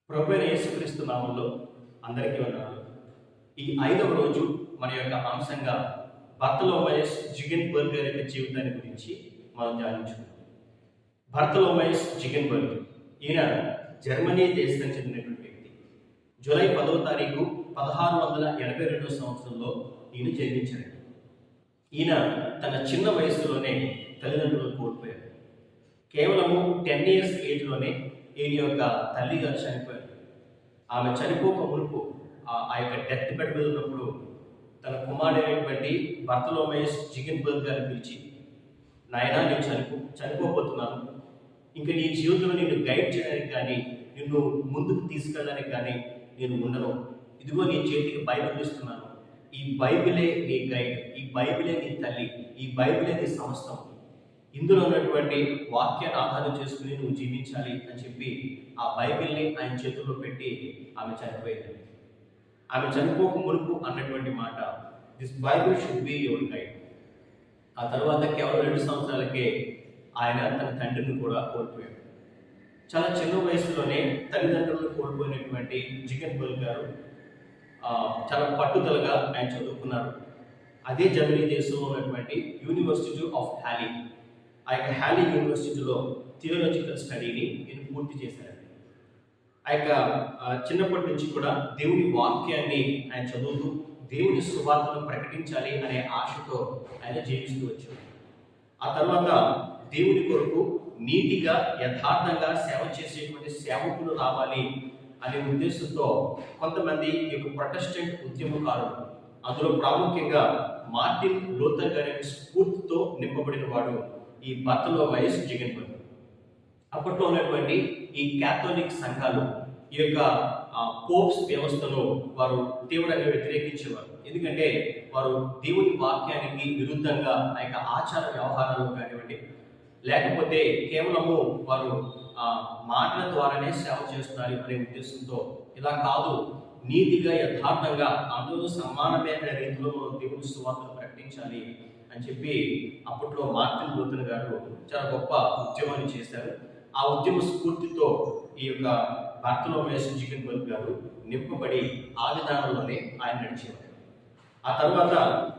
ప్రభువైన యేసుక్రీస్తు నామంలో అందరికీ వందనాలు. ఈ 5వ రోజు మన యొక్క అంశంగా బర్తలోమయస్ జిగెన్బర్గ్ యొక్క జీవితాన్ని గురించి మనం ధ్యానించుకున్నాం. బర్తలోమయస్ జిగెన్బర్గ్ ఈయన జర్మనీ దేశానికి చెందినటువంటి వ్యక్తి. జూలై 10వ తారీఖు 1682 సంవత్సరంలో ఈయన జన్మించాడు. ఈయన తన చిన్న వయసులోనే తల్లిదండ్రులను కోల్పోయారు. కేవలము 10 ఇయర్స్ ఏజ్లోనే ఈయన యొక్క తల్లి గారు చనిపోయారు. ఆమె చనిపోక మునుపు ఆ యొక్క డెత్ బెడ్ మీద ఉన్నప్పుడు తన కుమారుడైనటువంటి బర్తలోమయస్ జిగెన్బర్గ్ గారిని పిలిచి, నాయనా నేను చనిపోబోతున్నాను, ఇంకా నీ జీవితంలో నిన్ను గైడ్ చేయడానికి కానీ నిన్ను ముందుకు తీసుకెళ్ళడానికి కానీ నేను ఉండను. ఇదిగో నీ చేతికి బైబిల్ ఇస్తున్నాను. ఈ బైబిలే నీ గైడ్, ఈ బైబిలే నీ తల్లి, ఈ బైబిలే నీ సమస్తం. ఇందులో ఉన్నటువంటి వాక్యాన్ని ఆధారం చేసుకుని నువ్వు జీవించాలి అని చెప్పి ఆ బైబిల్ని ఆయన చేతుల్లో పెట్టి ఆమె చనిపోయింది. ఆమె చనిపోక మునుపు అన్నటువంటి మాట, this Bible should be your guide. ఆ తర్వాత కేవలం 2 సంవత్సరాలకే ఆయన తన తండ్రిని కూడా కోల్పోయాడు. చాలా చిన్న వయసులోనే తల్లిదండ్రులను కోల్పోయినటువంటి జిగెన్బర్గ్ గారు చాలా పట్టుదలగా ఆయన చదువుకున్నారు. అదే జర్మనీ దేశంలో ఉన్నటువంటి యూనివర్సిటీ ఆఫ్ హ్యాలీ, ఆ యొక్క హ్యాలీ యూనివర్సిటీలో థియోలాజికల్ స్టడీని ఈయన పూర్తి చేశారు. ఆ యొక్క చిన్నప్పటి నుంచి కూడా దేవుని వాక్యాన్ని ఆయన చదువుతూ దేవుని సువార్తను ప్రకటించాలి అనే ఆశతో ఆయన జీవిస్తూ వచ్చారు. ఆ తర్వాత దేవుని కొరకు నీతిగా యథార్థంగా సేవ చేసేటువంటి సేవకులు రావాలి అనే ఉద్దేశంతో కొంతమంది ఈ యొక్క ప్రొటెస్టెంట్ ఉద్యమకారులు, అందులో ప్రాముఖ్యంగా మార్టిన్ లూథర్ గారి స్ఫూర్తితో నింపబడిన వాడు ఈ బర్తలోమయస్ జిగెన్బర్గ్. అప్పట్లో ఉన్నటువంటి ఈ క్యాథోలిక్ సంఘాలు ఈ యొక్క పోప్స్ వ్యవస్థను వారు తీవ్రంగా వ్యతిరేకించేవారు. ఎందుకంటే వారు దేవుని వాక్యానికి విరుద్ధంగా ఆ యొక్క ఆచార వ్యవహారాలు కానివ్వండి, లేకపోతే కేవలము వారు మాటల ద్వారానే సేవ చేస్తున్నారు అనే ఉద్దేశంతో, ఇలా కాదు, నీతిగా యథార్థంగా అందరూ సమానమే అనే రీతిలో దేవుని సువార్తను ప్రకటించాలి అని చెప్పి అప్పట్లో మార్టిన్ లూథర్ గారు చాలా గొప్ప ఉద్యమాన్ని చేశారు. ఆ ఉద్యమ స్ఫూర్తితో ఈ యొక్క బర్తలోమయస్ జిగెన్బర్గ్ గారు నింపబడి ఆ విధానంలోనే ఆయన నడిచేవారు. ఆ తర్వాత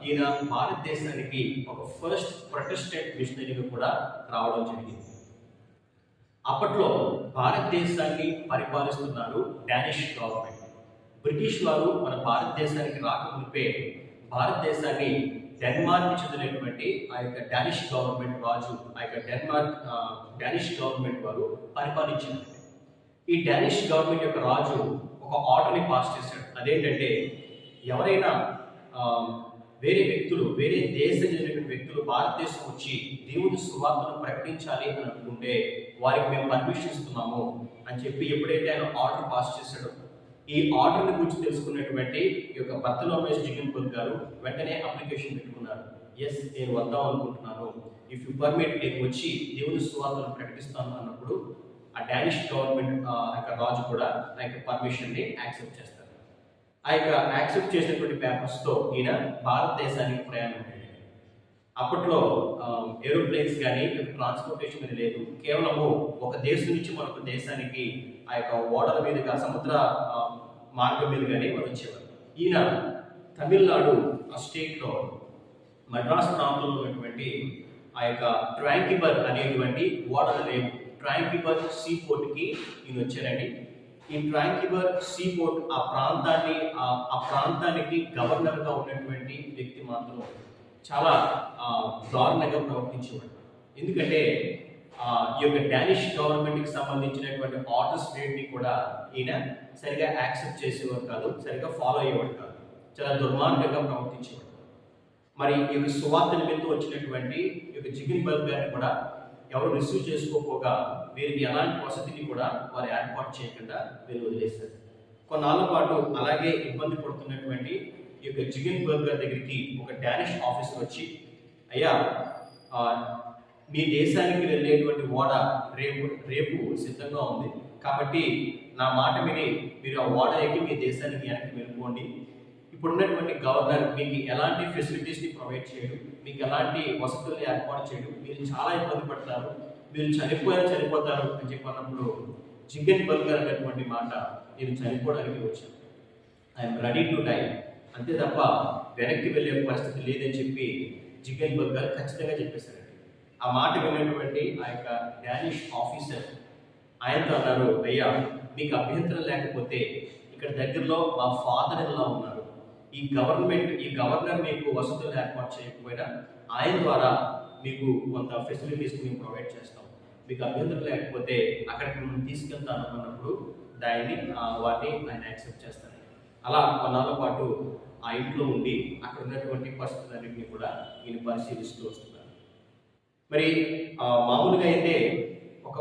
ఈయన భారతదేశానికి ఒక ఫస్ట్ ప్రొటెస్టెంట్ మిషనరీగా కూడా రావడం జరిగింది. అప్పట్లో భారతదేశాన్ని పరిపాలిస్తున్నారు డానిష్ గవర్నమెంట్. బ్రిటిష్ వారు మన భారతదేశానికి రాకమునిపే భారతదేశాన్ని డెన్మార్క్ చెందినటువంటి ఆ యొక్క డానిష్ గవర్నమెంట్ రాజు, ఆ యొక్క డానిష్ గవర్నమెంట్ వారు పరిపాలించారు. ఈ డానిష్ గవర్నమెంట్ యొక్క రాజు ఒక ఆర్డర్ని పాస్ చేశాడు. అదేంటంటే, ఎవరైనా వేరే వ్యక్తులు, వేరే దేశం చెందిన వ్యక్తులు భారతదేశం వచ్చి దేవుని సువార్తను ప్రకటించాలి అని అనుకుంటే వారికి మేము పర్మిషన్ ఇస్తున్నాము అని చెప్పి ఎప్పుడైతే ఆయన ఆర్డర్ పాస్ చేశాడో, ఈ ఆర్డర్ని గురించి తెలుసుకున్నటువంటి ఈ యొక్క బర్తలోమయస్ జిగెన్బర్గ్ గారు వెంటనే అప్లికేషన్ పెట్టుకున్నారు. ఎస్, నేను వద్దాం అనుకుంటున్నాను, ఇఫ్ యు పర్మిట్, నేను వచ్చి దేవుని సువార్తను ప్రకటిస్తాను అన్నప్పుడు ఆ డానిష్ గవర్నమెంట్ యొక్క రాజు కూడా ఆ యొక్క పర్మిషన్ని యాక్సెప్ట్ చేస్తారు. ఆ యొక్క యాక్సెప్ట్ చేసినటువంటి పేపర్స్తో ఈయన భారతదేశానికి ప్రయాణం అయ్యాడు. అప్పట్లో ఏరోప్లేన్స్ కానీ ట్రాన్స్పోర్టేషన్ అనేది లేదు. కేవలము ఒక దేశం నుంచి మరొక దేశానికి ఆ యొక్క ఓడల మీదుగా, సముద్ర మార్గం మీద కానీ వారు వచ్చేవారు. ఈయన తమిళనాడు ఆ స్టేట్లో మద్రాస్ ప్రాంతంలో ఉన్నటువంటి ఆ యొక్క ట్రాంకిబర్ అనేటువంటి ఓడల రేపు ట్రాంకిబర్ సీ పోర్ట్కి ఈయన వచ్చారండి. ఈ ట్రాంకిబర్ సీ పోర్ట్ ఆ ప్రాంతానికి గవర్నర్గా ఉన్నటువంటి వ్యక్తి మాత్రం చాలా దారుణంగా ప్రవర్తించేవాడు. ఎందుకంటే ఈ యొక్క డానిష్ గవర్నమెంట్కి సంబంధించినటువంటి ఆర్డర్స్ ని కూడా ఈయన సరిగా యాక్సెప్ట్ చేసేవాడు కాదు, సరిగా ఫాలో అయ్యేవాడు కాదు, చాలా దుర్మార్గంగా ప్రవర్తించేవాడు. మరి ఈ యొక్క సువార్త నిమిత్తం వచ్చినటువంటి ఈ యొక్క జిగెన్బర్గ్ గారిని కూడా ఎవరు రిసీవ్ చేసుకోకపోగా వీరికి ఎలాంటి వసతిని కూడా వారు ఏర్పాటు చేయకుండా వీళ్ళు వదిలేస్తారు. కొన్నాళ్ళ పాటు అలాగే ఇబ్బంది పడుతున్నటువంటి ఈ యొక్క జిగెన్బర్గ్ గారి దగ్గరికి ఒక డానిష్ ఆఫీసర్ వచ్చి, అయ్యా, మీ దేశానికి వెళ్ళేటువంటి ఓడ రేపు సిద్ధంగా ఉంది, కాబట్టి నా మాట విని మీరు ఆ ఓడ ఎక్కి మీ దేశానికి వెనక్కి వెళ్ళిపోండి. ఇప్పుడున్నటువంటి గవర్నర్ మీకు ఎలాంటి ఫెసిలిటీస్ని ప్రొవైడ్ చేయడు, మీకు ఎలాంటి వసతులను ఏర్పాటు చేయడు, మీరు చాలా ఇబ్బంది పడతారు, మీరు చనిపోతారు అని చెప్పి అన్నప్పుడు జిగన్ బర్గర్ అనేటువంటి మాట, నేను చనిపోవడానికి వచ్చాను, ఐఎమ్ రెడీ టు డై, అంతే తప్ప వెనక్కి వెళ్ళే పరిస్థితి లేదని చెప్పి జిగన్ బర్గర్ ఖచ్చితంగా చెప్పేశారండి. ఆ మాట విన్నటువంటి ఆ యొక్క డానిష్ ఆఫీసర్ ఆయనతో అన్నారు, అయ్యా మీకు అభ్యంతరం లేకపోతే ఇక్కడ దగ్గరలో మా ఫాదర్ ఇన్ లా ఉన్నారు, ఈ గవర్నర్ మీకు వసతులు ఏర్పాటు చేయకపోయినా ఆయన ద్వారా మీకు కొంత ఫెసిలిటీస్ మేము ప్రొవైడ్ చేస్తాం, మీకు అభ్యంతరం లేకపోతే అక్కడికి మేము తీసుకెళ్తాను అన్నప్పుడు వాటిని ఆయన యాక్సెప్ట్ చేస్తారండి. అలా కొన్నాళ్ళ పాటు ఆ ఇంట్లో ఉండి అక్కడ ఉన్నటువంటి పరిస్థితులన్నింటినీ కూడా ఈయన పరిశీలిస్తూ వస్తున్నారు. మరి మామూలుగా అయితే ఒక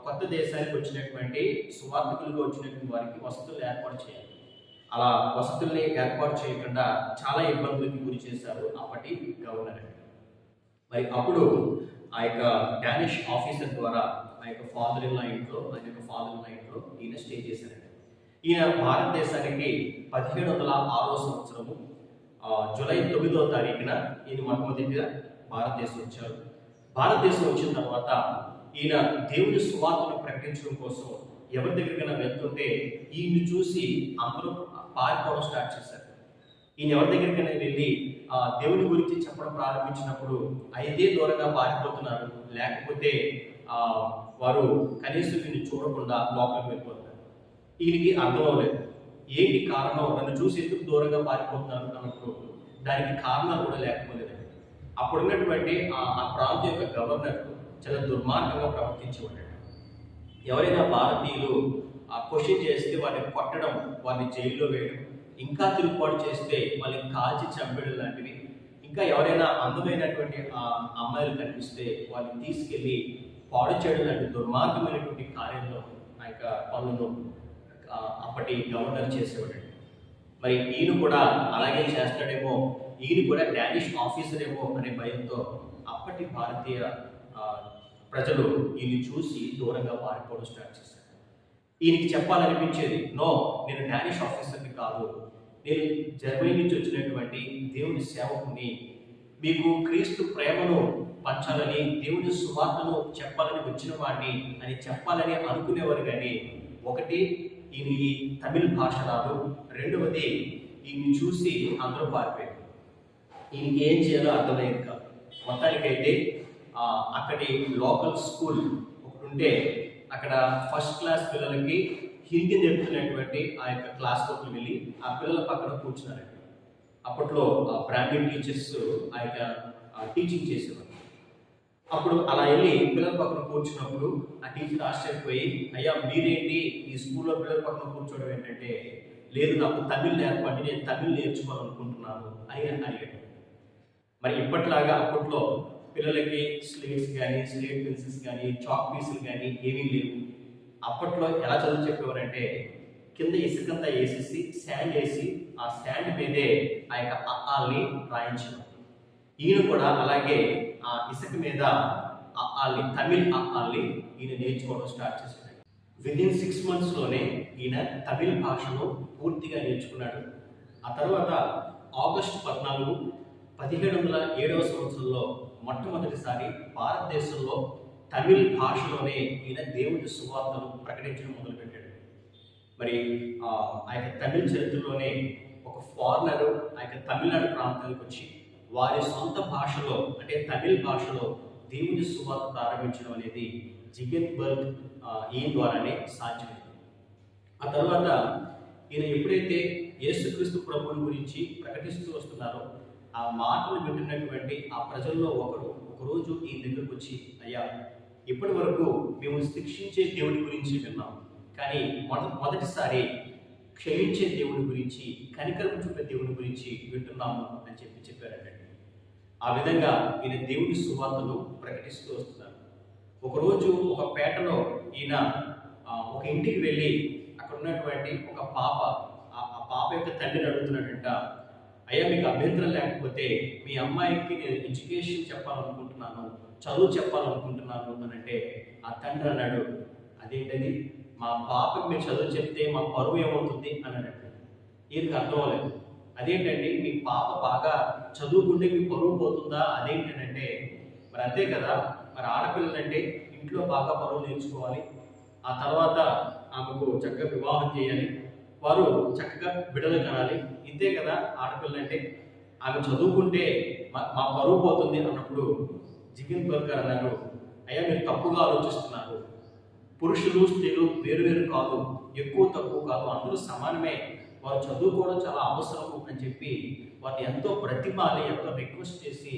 కొత్త దేశానికి వచ్చినటువంటి సువార్థకులుగా వచ్చినటువంటి వారికి వసతులు ఏర్పాటు చేయాలి. అలా వసతుల్ని ఏర్పాటు చేయకుండా చాలా ఇబ్బందులకు గురి చేశారు అప్పటి గవర్నర్. మరి అప్పుడు ఆ యొక్క డానిష్ ఆఫీసర్ ద్వారా ఆ యొక్క ఫాదర్ ఇన్ లా ఇంట్లో ఈయన స్టే చేశారండి. ఈయన భారతదేశానికి 1706 సంవత్సరము జూలై 9వ తారీఖున ఈయన మొట్టమొదటిగా భారతదేశం వచ్చారు. భారతదేశం వచ్చిన తర్వాత ఈయన దేవుని సువార్తను ప్రకటించడం కోసం ఎవరి దగ్గరికైనా వెళ్తుంటే ఈయన్ని చూసి అందరూ పారిపోవడం స్టార్ట్ చేశారు. ఈయన ఎవరి దగ్గరికైనా వెళ్ళి దేవుని గురించి చెప్పడం ప్రారంభించినప్పుడు అయితే దూరంగా పారిపోతున్నారు, లేకపోతే వారు కనీసం ఈయన చూడకుండా లోపలికి వెళ్ళిపోతున్నారు. ఈయనకి అర్థం అవ్వలేదు, ఏంటి కారణం, నన్ను చూసి ఎందుకు దూరంగా పారిపోతున్నారు అన్నప్పుడు దానికి కారణాలు కూడా లేకపోలేదండి. అప్పుడున్నటువంటి ఆ ప్రాంతం యొక్క గవర్నర్ చాలా దుర్మార్గంగా ప్రవర్తించేవాడు. ఎవరైనా భారతీయులు క్వశ్చన్ చేస్తే వారిని కొట్టడం, వారిని జైల్లో వేయడం, ఇంకా తిరుగుబాటు చేస్తే వాళ్ళని కాల్చి చంపేయడం లాంటివి, ఇంకా ఎవరైనా అందమైనటువంటి అమ్మాయిలు కనిపిస్తే వాళ్ళని తీసుకెళ్ళి పాడు చేయడం లాంటి దుర్మార్గమైనటువంటి కార్యంలో ఆ యొక్క పనులను అప్పటి గవర్నర్ చేసేవాడండి. మరి ఈయన కూడా అలాగే చేస్తాడేమో, ఈయన కూడా డానిష్ ఆఫీసర్ ఏమో అనే భయంతో అప్పటి భారతీయ ప్రజలు ఈయన్ని చూసి దూరంగా పారిపోవడం స్టార్ట్ చేశారు. ఈయనకి చెప్పాలనిపించేది, నో, నేను డానిష్ ఆఫీసర్ని కాదు, నేను జర్మనీ నుంచి వచ్చినటువంటి దేవుని సేవకుని, మీకు క్రీస్తు ప్రేమను పంచాలని, దేవుని సువార్తను చెప్పాలని వచ్చిన వాడిని అని చెప్పాలని అనుకునేవారు. కానీ ఒకటి, ఈయన ఈ తమిళ భాష రాదు, రెండవది ఈయన్ని చూసి అందరూ పారిపోయారు. ఈయనకి ఏం చేయాలో అర్థమయ్యేది కాదు. మొత్తానికైతే అక్కడి లోకల్ స్కూల్ ఒకటి ఉంటే అక్కడ ఫస్ట్ క్లాస్ పిల్లలకి హిందీ నేర్పుతున్నటువంటి ఆ యొక్క క్లాస్లోకి వెళ్ళి ఆ పిల్లల పక్కన కూర్చున్నారండి. అప్పట్లో బ్రాహ్మణ్ టీచర్స్ ఆ యొక్క టీచింగ్ చేసేవారు. అప్పుడు అలా వెళ్ళి పిల్లల పక్కన కూర్చున్నప్పుడు ఆ టీచర్ ఆశ్చర్యపోయి, అయ్యా మీరేంటి ఈ స్కూల్లో పిల్లల పక్కన కూర్చోవడం ఏంటంటే, లేదు నాకు తమిళ్ నేర్పండి, నేను తమిళ్ నేర్చుకోవాలనుకుంటున్నాను అని అడిగాడు. మరి ఇప్పట్లాగా అప్పట్లో పిల్లలకి స్లేట్స్ కానీ, స్లేట్ పెన్సిల్స్ కానీ, చాక్ పీసులు కానీ ఏమీ లేవు. అప్పట్లో ఎలా చదువు చెప్పేవారంటే, కింద ఇసుకంతా వేసేసి శాండ్ వేసి ఆ శాండ్ మీదే ఆ యొక్క అఆల్ని రాయించేవారు. ఈయన కూడా అలాగే ఆ ఇసుక మీద తమిళ్ అఆల్ని ఈయన నేర్చుకోవడం స్టార్ట్ చేశాడు. విదిన్ 6 monthsలోనే ఈయన తమిళ్ భాషను పూర్తిగా నేర్చుకున్నాడు. ఆ తర్వాత ఆగస్టు 14, 1707వ సంవత్సరంలో మొట్టమొదటిసారి భారతదేశంలో తమిళ్ భాషలోనే ఈయన దేవుని సువార్తను ప్రకటించడం మొదలుపెట్టాడు. మరి ఆ యొక్క తమిళ చరిత్రలోనే ఒక ఫారినరు ఆ యొక్క తమిళనాడు ప్రాంతానికి వచ్చి వారి సొంత భాషలో, అంటే తమిళ భాషలో దేవుని సువార్త ప్రారంభించడం అనేది జిగన్ బర్గ్ ఈయన ద్వారానే సాధ్యమైంది. ఆ తర్వాత ఈయన ఎప్పుడైతే యేసుక్రీస్తు ప్రభువుని గురించి ప్రకటిస్తూ వస్తున్నారో ఆ మాటలు వింటున్నటువంటి ఆ ప్రజల్లో ఒకరోజు ఈయన దగ్గరకు వచ్చి, అయ్యా ఇప్పటి వరకు మేము శిక్షించే దేవుడి గురించి విన్నాం, కానీ మొదటిసారి క్షమించే దేవుడి గురించి, కనికరం చూపే దేవుడి గురించి వింటున్నాము అని చెప్పారండి. ఆ విధంగా ఈయన దేవుని సువార్తను ప్రకటిస్తూ వస్తున్నారు. ఒకరోజు ఒక పేటలో ఈయన ఒక ఇంటికి వెళ్ళి అక్కడ ఉన్నటువంటి ఒక పాప, ఆ పాప యొక్క తండ్రిని అడుగుతున్నాడంట, అయ్యా మీకు అభ్యంతరం లేకపోతే మీ అమ్మాయికి నేను ఎడ్యుకేషన్ చెప్పాలనుకుంటున్నాను, చదువు చెప్పాలనుకుంటున్నాను అని అంటే ఆ తండ్రి అన్నాడు, అదేంటది, మా పాపకి మీరు చదువు చెప్తే మా పరువు ఏమవుతుంది అని అన్నాడు. ఈయనకి అర్థం అవ్వలేదు. అదేంటండి మీ పాప బాగా చదువుకుంటే మీ పరువు పోతుందా, అదేంటంటే మరి అంతే కదా, మరి ఆడపిల్లలంటే ఇంట్లో బాగా పరువు నేర్చుకోవాలి, ఆ తర్వాత ఆమెకు చక్కగా వివాహం చేయాలి, వారు చక్కగా బిడ్డలు కనాలి. ఇంతే కదా ఆడపిల్ల అంటే. ఆమె చదువుకుంటే మా పరువు పోతుంది అన్నప్పుడు జిగిన్ బర్గర్ అన్నారు, అయ్యా మీరు తప్పుగా ఆలోచిస్తున్నారు. పురుషులు స్త్రీలు వేరు వేరు కాదు, ఎక్కువ తక్కువ కాదు, అందరూ సమానమే. వారు చదువుకోవడం చాలా అవసరము అని చెప్పి వారిని ఎంతో బ్రతిమాలి, ఎంతో రిక్వెస్ట్ చేసి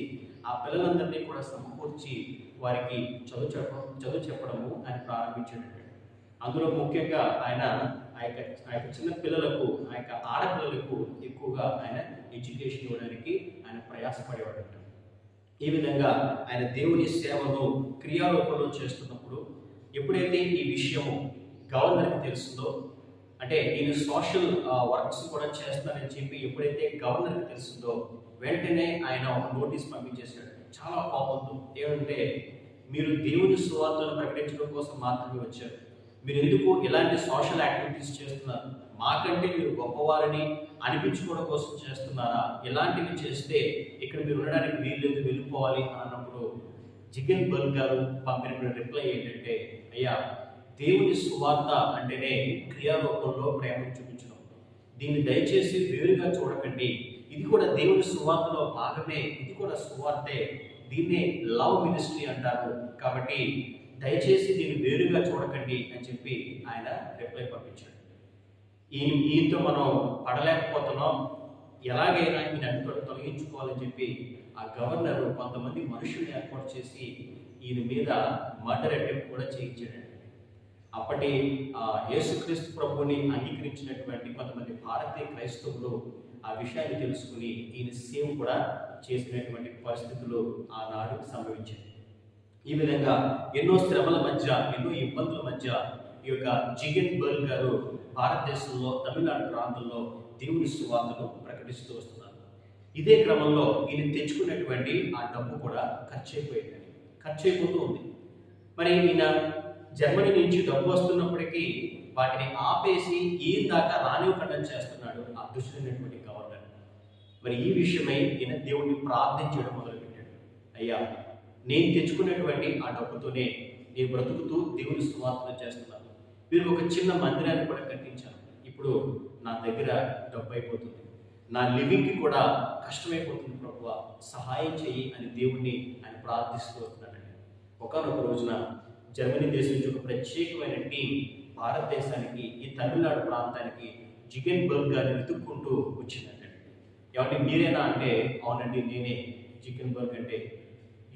ఆ పిల్లలందరినీ కూడా సమకూర్చి వారికి చదువు చెప్పడము ఆయన ప్రారంభించాడు. అందులో ముఖ్యంగా ఆయన ఆ యొక్క చిన్న పిల్లలకు, ఆ యొక్క ఆడపిల్లలకు ఎక్కువగా ఆయన ఎడ్యుకేషన్ ఇవ్వడానికి ఆయన ప్రయాసపడేవాడు. ఈ విధంగా ఆయన దేవుని సేవను క్రియారూపంలో చేస్తున్నప్పుడు ఎప్పుడైతే ఈ విషయము గవర్నర్కి తెలుస్తుందో, అంటే నేను సోషల్ వర్క్స్ కూడా చేస్తానని చెప్పి ఎప్పుడైతే గవర్నర్కి తెలుస్తుందో వెంటనే ఆయన ఒక నోటీస్ పంపించేశాడు చాలా కోపంతో. ఏమంటే, మీరు దేవుని సువార్తను ప్రకటించడం కోసం మాత్రమే వచ్చారు, మీరు ఎందుకు ఇలాంటి సోషల్ యాక్టివిటీస్ చేస్తున్నారు? మాకంటే మీరు గొప్పవారిని అనిపించుకోవడం కోసం చేస్తున్నారా? ఇలాంటివి చేస్తే ఇక్కడ మీరు ఉండడానికి వీళ్ళు వెళ్ళిపోవాలి అన్నప్పుడు జిగిన్ బర్గ్ గారు పంపిన రిప్లై ఏంటంటే, అయ్యా, దేవుని సువార్త అంటేనే క్రియారూపంలో ప్రేమను చూపించడం. దీన్ని దయచేసి వేరుగా చూడకండి. ఇది కూడా దేవుని సువార్తలో భాగమే, ఇది కూడా సువార్తే. దీన్నే లవ్ మినిస్ట్రీ అంటారు. కాబట్టి దయచేసి దీన్ని వేరుగా చూడకండి అని చెప్పి ఆయన రిప్లై పంపించాడు. ఈయనతో మనం పడలేకపోతున్నాం, ఎలాగైనా ఈయన అడ్డుతో తొలగించుకోవాలని చెప్పి ఆ గవర్నర్ కొంతమంది మనుషుల్ని ఏర్పాటు చేసి ఈయన మీద మర్డర్ అటెంప్ట్ కూడా చేయించాడు. అప్పటి యేసుక్రీస్తు ప్రభువుని అంగీకరించినటువంటి కొంతమంది భారతీయ క్రైస్తవులు ఆ విషయాన్ని తెలుసుకుని ఈయన సేవ కూడా చేసినటువంటి పరిస్థితులు ఆనాడు సంభవించాయి. ఈ విధంగా ఎన్నో శ్రమల మధ్య, ఎన్నో ఇబ్బందుల మధ్య ఈ యొక్క జిగిన్ బర్గ్ గారు భారతదేశంలో తమిళనాడు ప్రాంతంలో దేవుని సువార్తను ప్రకటిస్తూ వస్తున్నారు. ఇదే క్రమంలో ఈయన తెచ్చుకున్నటువంటి ఆ డబ్బు కూడా ఖర్చు అయిపోతూ ఉంది. మరి ఈయన జర్మనీ నుంచి డబ్బు వస్తున్నప్పటికీ వాటిని ఆపేసి ఈయన దాకా రానివ్వకుండా చేస్తున్నాడు ఆ దుష్టుడైనటువంటి గవర్నర్. మరి ఈ విషయమై ఈయన దేవుడిని ప్రార్థించడం మొదలుపెట్టాడు. అయ్యా, నేను తెచ్చుకున్నటువంటి ఆ డబ్బుతోనే నేను బ్రతుకుతూ దేవుని సువార్తను చేస్తున్నాను. మీరు ఒక చిన్న మందిరాన్ని కూడా కట్టించాను. ఇప్పుడు నా దగ్గర డబ్బు అయిపోతుంది, నా లివింగ్కి కూడా కష్టమైపోతుంది ప్రభువా, సహాయం చేయి అని దేవుణ్ణి ఆయన ప్రార్థిస్తూ వస్తున్నాడండి. ఒకనొక రోజున జర్మనీ దేశం నుంచి ఒక ప్రత్యేకమైన టీం భారతదేశానికి, ఈ తమిళనాడు ప్రాంతానికి జిగిన్ బర్గ్ గారిని వెతుక్కుంటూ వచ్చిందండి. ఏమంటే మీరేనా అంటే, అవునండి నేనే. జిగిన్ బర్గ్ అంటే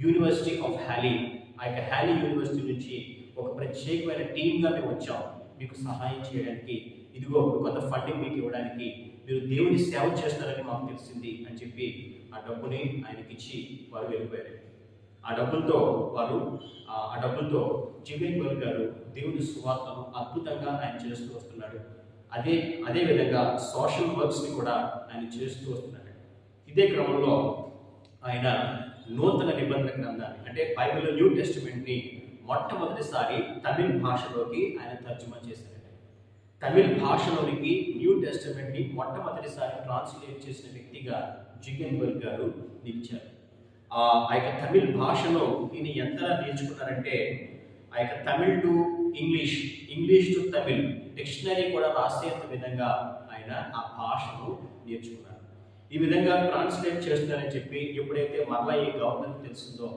యూనివర్సిటీ ఆఫ్ హ్యాలీ, ఆ యొక్క హ్యాలీ యూనివర్సిటీ నుంచి ఒక ప్రత్యేకమైన టీంగా మేము వచ్చాం మీకు సహాయం చేయడానికి. ఇదిగో కొంత ఫండింగ్ మీకు ఇవ్వడానికి, మీరు దేవుని సేవ చేస్తారని మాకు తెలిసింది అని చెప్పి ఆ డబ్బుని ఆయనకి ఇచ్చి వారు వెళ్ళిపోయారు. ఆ డబ్బులతో జిగిన్ బర్గ్ గారు దేవుని సువార్తను అద్భుతంగా ఆయన చేస్తూ వస్తున్నాడు. అదే విధంగా సోషల్ వర్క్స్ని కూడా ఆయన చేస్తూ వస్తున్నాడు. ఇదే క్రమంలో ఆయన నూతన నిబంధన గ్రంథాన్ని, అంటే బైబిల్లో న్యూ టెస్టిమెంట్ని మొట్టమొదటిసారి తమిళ్ భాషలోకి ఆయన తర్జుమా చేశారు. తమిళ్ భాషలోనికి న్యూ టెస్టిమెంట్ని మొట్టమొదటిసారి ట్రాన్స్లేట్ చేసిన వ్యక్తిగా జిగిన్ బర్గ్ గారు నిలిచారు. ఆ యొక్క తమిళ్ భాషలో ఈయన ఎంతలా నేర్చుకున్నారంటే, ఆ యొక్క Tamil to English to Tamil dictionary కూడా రాసేంత విధంగా ఆయన ఆ భాషను నేర్చుకున్నారు. ఈ విధంగా ట్రాన్స్లేట్ చేస్తున్నారని చెప్పి ఎప్పుడైతే మరలా ఈ గవర్నమెంట్ తెలిసిందో,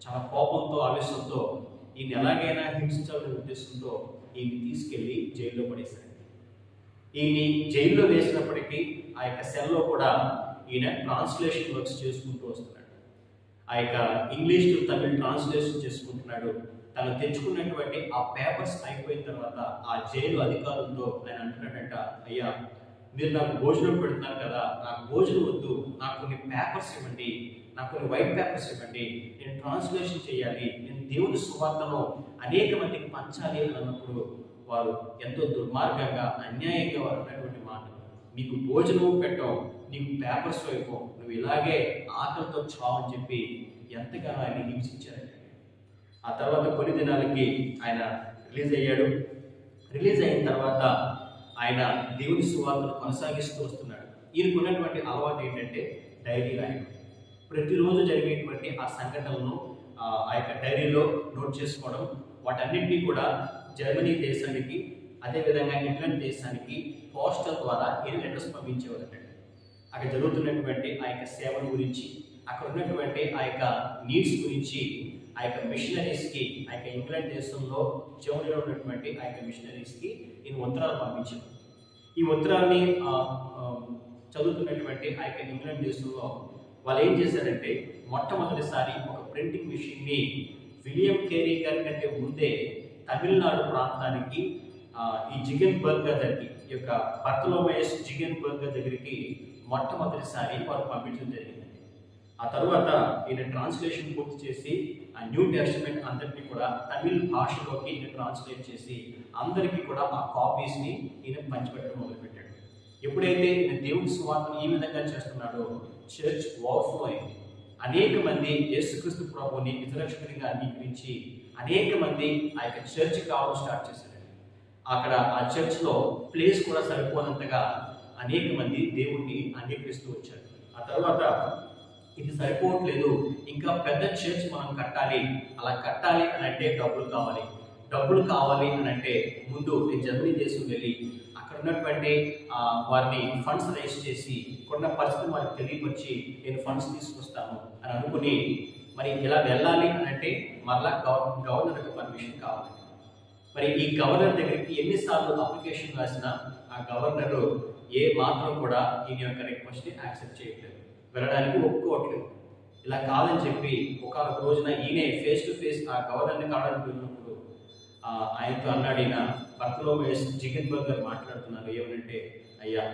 చాలా కోపంతో, ఆవేశంతో ఈయన ఎలాగైనా హింసించాలనే ఉద్దేశంతో ఈయన్ని తీసుకెళ్లి జైల్లో పడేశారు. ఈయన్ని జైల్లో వేసినప్పటికీ ఆ యొక్క సెల్లో కూడా ఈయన ట్రాన్స్లేషన్ వర్క్స్ చేసుకుంటూ వస్తున్నాడు. ఆ యొక్క ఇంగ్లీష్ టు తమిళ్ ట్రాన్స్లేషన్ చేసుకుంటున్నాడు. తను తెచ్చుకున్నటువంటి ఆ పేపర్స్ అయిపోయిన తర్వాత ఆ జైలు అధికారులతో ఆయన అంటున్నాడంట, అయ్యా మీరు నాకు భోజనం పెడుతున్నారు కదా, నాకు భోజనం వద్దు, నాకు కొన్ని పేపర్స్ ఇవ్వండి, నాకు కొన్ని వైట్ పేపర్స్ ఇవ్వండి, నేను ట్రాన్స్లేషన్ చేయాలి, నేను దేవుని సువార్తను అనేక మందికి పంచాలి అని అన్నప్పుడు వారు ఎంతో దుర్మార్గంగా, అన్యాయంగా వారు అన్నటువంటి మాట, నీకు భోజనం పెట్టావు, నీకు పేపర్స్ వైపు, నువ్వు ఇలాగే ఆకలితో చావు అని చెప్పి ఎంతగానో ఆయన హింసించారండి. ఆ తర్వాత కొన్ని దినాలకి ఆయన రిలీజ్ అయ్యాడు. రిలీజ్ అయిన తర్వాత ఆయన దేవుని సువార్తను కొనసాగిస్తూ వస్తున్నాడు. ఈయనకున్నటువంటి అలవాటు ఏంటంటే డైరీ రాయడం. ప్రతిరోజు జరిగేటువంటి ఆ సంఘటనలను ఆ యొక్క డైరీలో నోట్ చేసుకోవడం, వాటన్నింటినీ కూడా జర్మనీ దేశానికి, అదేవిధంగా ఇంగ్లాండ్ దేశానికి పోస్టల్ ద్వారా ఈయన లెటర్స్ పంపించేవారట. అక్కడ జరుగుతున్నటువంటి ఆ యొక్క సేవల గురించి, అక్కడ ఉన్నటువంటి ఆ యొక్క నీడ్స్ గురించి ఆ యొక్క మిషనరీస్కి, ఆ యొక్క ఇంగ్లాండ్ దేశంలో జర్మనీలో ఉన్నటువంటి ఆ యొక్క మిషనరీస్కి ఈయన ఉత్తరాలు పంపించారు. ఈ ఉత్తరాన్ని చదువుతున్నటువంటి ఆ యొక్క ఇంగ్లాండ్ దేశంలో వాళ్ళు ఏం చేశారంటే, మొట్టమొదటిసారి ఒక ప్రింటింగ్ మిషన్ని విలియం కేరీ గారి కంటే ముందే తమిళనాడు ప్రాంతానికి ఈ జిగెన్బర్గ్ దగ్గరికి, ఈ యొక్క బర్తలోమయస్ జిగెన్బర్గ్ దగ్గరికి మొట్టమొదటిసారి వారు పంపించడం జరిగింది. ఆ తర్వాత ఈయన ట్రాన్స్లేషన్ పూర్తి చేసి ఆ న్యూ టెస్టమెంట్ అందరికీ కూడా తమిళ భాషలోకి ఈయన ట్రాన్స్లేట్ చేసి అందరికీ కూడా ఆ కాపీస్ని ఈయన పంచిపెట్టడం మొదలుపెట్టాడు. ఎప్పుడైతే ఈయన దేవుడి సువార్తను ఈ విధంగా చేస్తున్నాడో చర్చ్ ఓవర్ఫ్లో అయింది. అనేక మంది యేసుక్రీస్తు ప్రభువుని విజరక్షకునిగా అంగీకరించి అనేక మంది ఆ యొక్క చర్చ్ కావడం స్టార్ట్ చేశారు. అక్కడ ఆ చర్చ్లో ప్లేస్ కూడా సరిపోనంతగా అనేక మంది దేవుణ్ణి అంగీకరిస్తూ వచ్చారు. ఆ తర్వాత ఇది సరిపోవట్లేదు, ఇంకా పెద్ద చర్చ్ మనం కట్టాలి. అలా కట్టాలి అని అంటే డబ్బులు కావాలి. డబ్బులు కావాలి అని అంటే ముందు నేను జర్మనీ దేశం వెళ్ళి అక్కడ ఉన్నటువంటి వారిని ఫండ్స్ రైజ్ చేసి కొన్న పరిస్థితి వారికి తెలియపరిచి నేను ఫండ్స్ తీసుకొస్తాను అని అనుకుని, మరి ఇలా వెళ్ళాలి అని అంటే మరలా గవర్నర్కి పర్మిషన్ కావాలి. మరి ఈ గవర్నర్ దగ్గరికి ఎన్నిసార్లు అప్లికేషన్ రాసినా ఆ గవర్నర్ ఏ మాత్రం కూడా ఈయన యొక్క రిక్వెస్ట్ని యాక్సెప్ట్ చేయట్లేదు, వెళ్ళడానికి ఒప్పుకోవట్లేదు. ఇలా కాదని చెప్పి ఒక రోజున ఈయనే ఫేస్ టు ఫేస్ ఆ గవర్నర్ని కావడానికి వెళ్ళినప్పుడు ఆయనతో అన్నాడు, ఈయన బర్తలోమయస్ జిగెన్బర్గ్ గారు మాట్లాడుతున్నారు. ఏమనంటే, అయ్యా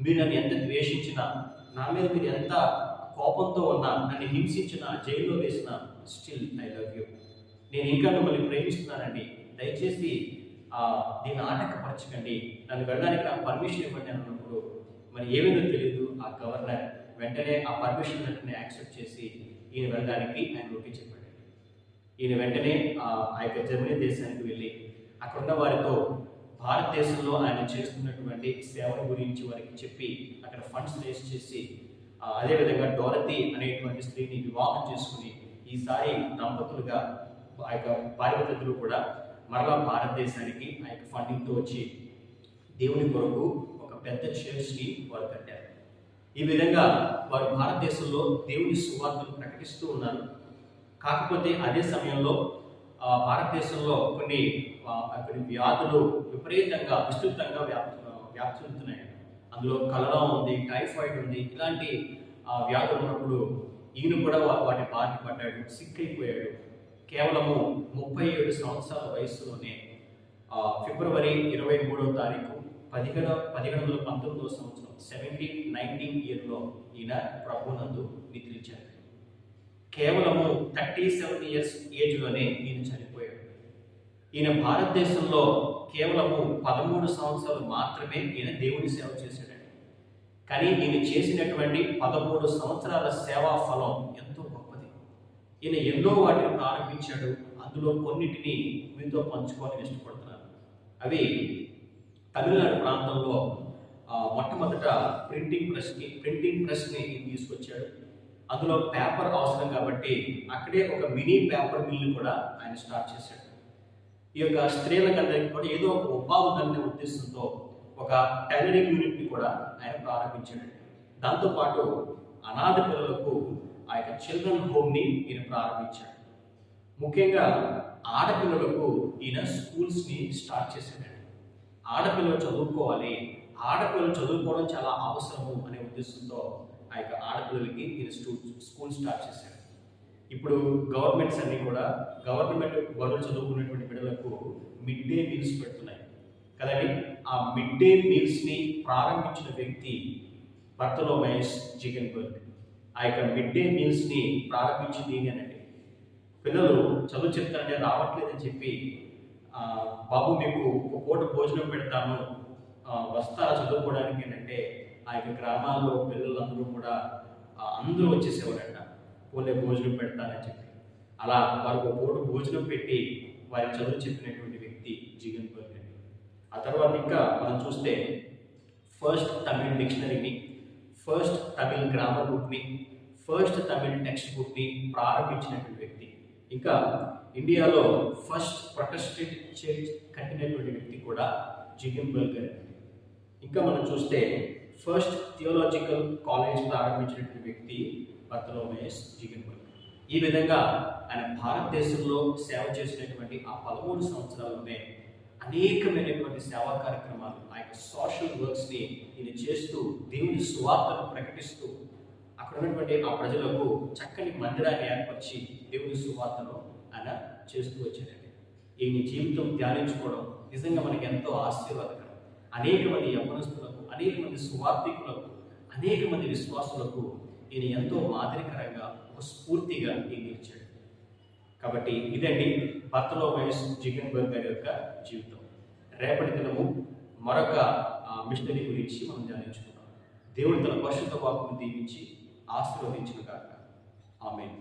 మీరు నన్ను ఎంత ద్వేషించినా, నా మీద మీరు ఎంత కోపంతో ఉన్నా, నన్ను హింసించినా, జైల్లో వేసినా, స్టిల్ ఐ లవ్ యూ. నేను ఇంకా మిమ్మల్ని ప్రేమిస్తున్నానండి. దయచేసి దీన్ని ఆటంకపరచకండి, నన్ను వెళ్ళడానికి నాకు పర్మిషన్ ఇవ్వండి అన్నప్పుడు మరి ఏమేదో తెలియదు. ఆ గవర్నర్ వెంటనే ఆ పర్మిషన్ వెంటనే యాక్సెప్ట్ చేసి ఈయన వెళ్ళడానికి ఆయన ఓకే చెప్పాడు. ఈయన వెంటనే ఆ యొక్క జర్మనీ దేశానికి వెళ్ళి అక్కడున్న వారితో భారతదేశంలో ఆయన చేస్తున్నటువంటి సేవల గురించి వారికి చెప్పి అక్కడ ఫండ్స్ రేస్ చేసి, అదేవిధంగా డోరతి అనేటువంటి స్త్రీని వివాహం చేసుకుని ఈసారి దంపతులుగా ఆ యొక్క భార్యభర్తలు కూడా మరలా భారతదేశానికి ఆ యొక్క ఫండింగ్తో వచ్చి దేవుని కొరకు ఒక పెద్ద చర్చ్ని వారు కట్టారు. ఈ విధంగా వారు భారతదేశంలో దేవుని సువార్తను ప్రకటిస్తూ ఉన్నారు. కాకపోతే అదే సమయంలో భారతదేశంలో కొన్ని వ్యాధులు విపరీతంగా విస్తృతంగా వ్యాప్తి చెందుతున్నాయి. అందులో కలరా ఉంది, టైఫాయిడ్ ఉంది. ఇలాంటి వ్యాధులు ఉన్నప్పుడు ఈయన కూడా వాటి బారిన పడ్డాడు, సిక్ అయిపోయాడు. కేవలము 37 సంవత్సరాల వయసులోనే ఫిబ్రవరి 23వ తారీఖు 1719 సంవత్సరం 1719 ఇయర్లో ఈయన ప్రభునందు నిద్రించాడు. కేవలము 37 ఇయర్స్ ఏజ్లోనే ఈయన చనిపోయాడు. ఈయన భారతదేశంలో కేవలము 13 సంవత్సరాలు మాత్రమే ఈయన దేవుని సేవ చేశాడండి. కానీ ఈయన చేసినటువంటి 13 సంవత్సరాల సేవా ఫలం ఎంతో గొప్పది. ఈయన ఎన్నో వాటిని ప్రారంభించాడు. అందులో కొన్నిటిని మీతో పంచుకోవాలని ఇష్టపడుతున్నాను. అవి తమిళనాడు ప్రాంతంలో మొట్టమొదట ప్రింటింగ్ ప్రెస్ని తీసుకొచ్చాడు. అందులో పేపర్ అవసరం కాబట్టి అక్కడే ఒక మినీ పేపర్ మిల్లు కూడా ఆయన స్టార్ట్ చేశాడు. ఈ యొక్క స్త్రీలకందరికీ కూడా ఏదో ఒక ఉపాధి ఉందనే ఉద్దేశంతో ఒక టైలరింగ్ యూనిట్ని కూడా ఆయన ప్రారంభించాడు. దాంతోపాటు అనాథ పిల్లలకు ఆ యొక్క చిల్డ్రన్ హోమ్ని ఈయన ప్రారంభించాడు. ముఖ్యంగా ఆడపిల్లలకు ఈయన స్కూల్స్ని స్టార్ట్ చేశాడు. ఆడపిల్లలు చదువుకోవాలి, ఆడపిల్లలు చదువుకోవడం చాలా అవసరము అనే ఉద్దేశంతో ఆ యొక్క ఆడపిల్లలకి ఈయన స్కూల్ స్టార్ట్ చేశాడు. ఇప్పుడు గవర్నమెంట్స్ అన్నీ కూడా గవర్నమెంట్ బడులు చదువుకునేటువంటి బిడ్డలకు మిడ్ డే మీల్స్ పెడుతున్నాయి కదండి. ఆ మిడ్ డే మీల్స్ని ప్రారంభించిన వ్యక్తి బర్తలోమయస్ జిగెన్బర్గ్. ఆ యొక్క మిడ్ డే మీల్స్ని ప్రారంభించింది అనండి. పిల్లలు చదువు చెప్తారంటే రావట్లేదని చెప్పి, బాబు మీకు ఒక పూట భోజనం పెడతాను వస్తారా చదువుకోవడానికి అంటే, ఆ యొక్క గ్రామాల్లో పిల్లలందరూ కూడా అందరూ వచ్చేసేవారంట. పోలే భోజనం పెడతానని చెప్పి అలా వారికి ఒక పూట భోజనం పెట్టి వారి చదువు చెప్పినటువంటి వ్యక్తి జిగెన్బర్గ్ అండి. ఆ తర్వాత ఇంకా మనం చూస్తే ఫస్ట్ తమిళ్ డిక్షనరీని, ఫస్ట్ తమిళ్ గ్రామర్ బుక్ని, ఫస్ట్ తమిళ్ టెక్స్ట్ బుక్ని ప్రారంభించినటువంటి వ్యక్తి. ఇంకా ఇండియాలో ఫస్ట్ ప్రొటెస్టెంట్ చర్చ్ కట్టినటువంటి వ్యక్తి కూడా జిగన్ బర్గర్. ఇంకా మనం చూస్తే ఫస్ట్ థియోలాజికల్ కాలేజ్ ప్రారంభించినటువంటి వ్యక్తి బర్తలోమేయస్ జిగన్ బర్గర్. ఈ విధంగా ఆయన భారతదేశంలో సేవ చేసినటువంటి ఆ 13 సంవత్సరాల్లోనే అనేకమైనటువంటి సేవా కార్యక్రమాలు, ఆ యొక్క సోషల్ వర్క్స్ని ఈయన చేస్తూ దేవుని సువార్తను ప్రకటిస్తూ అక్కడ ఉన్నటువంటి ఆ ప్రజలకు చక్కని మందిరాన్ని ఏర్పరిచి దేవుని సువార్తను ఆయన చేస్తూ వచ్చారండి. ఈయన జీవితం ధ్యానించుకోవడం నిజంగా మనకి ఎంతో ఆశీర్వాదకరం. అనేక మంది యవ్వనస్తులకు, అనేక మంది సువార్థికులకు, అనేక మంది విశ్వాసులకు ఈయన ఎంతో మాదిరికరంగా, ఒక స్ఫూర్తిగా ఈయన ఇచ్చాడు. కాబట్టి ఇదండి బర్తలోమేయస్ జిగన్ బర్గర్ యొక్క జీవితం. రేపటి దినము మరొక మిషనరీ గురించి మనం ధ్యానించుకుందాం. దేవుడు తన పరిశుద్ధ వాక్కును దీవించి ఆశీర్వదించును గాక. ఆమేన్.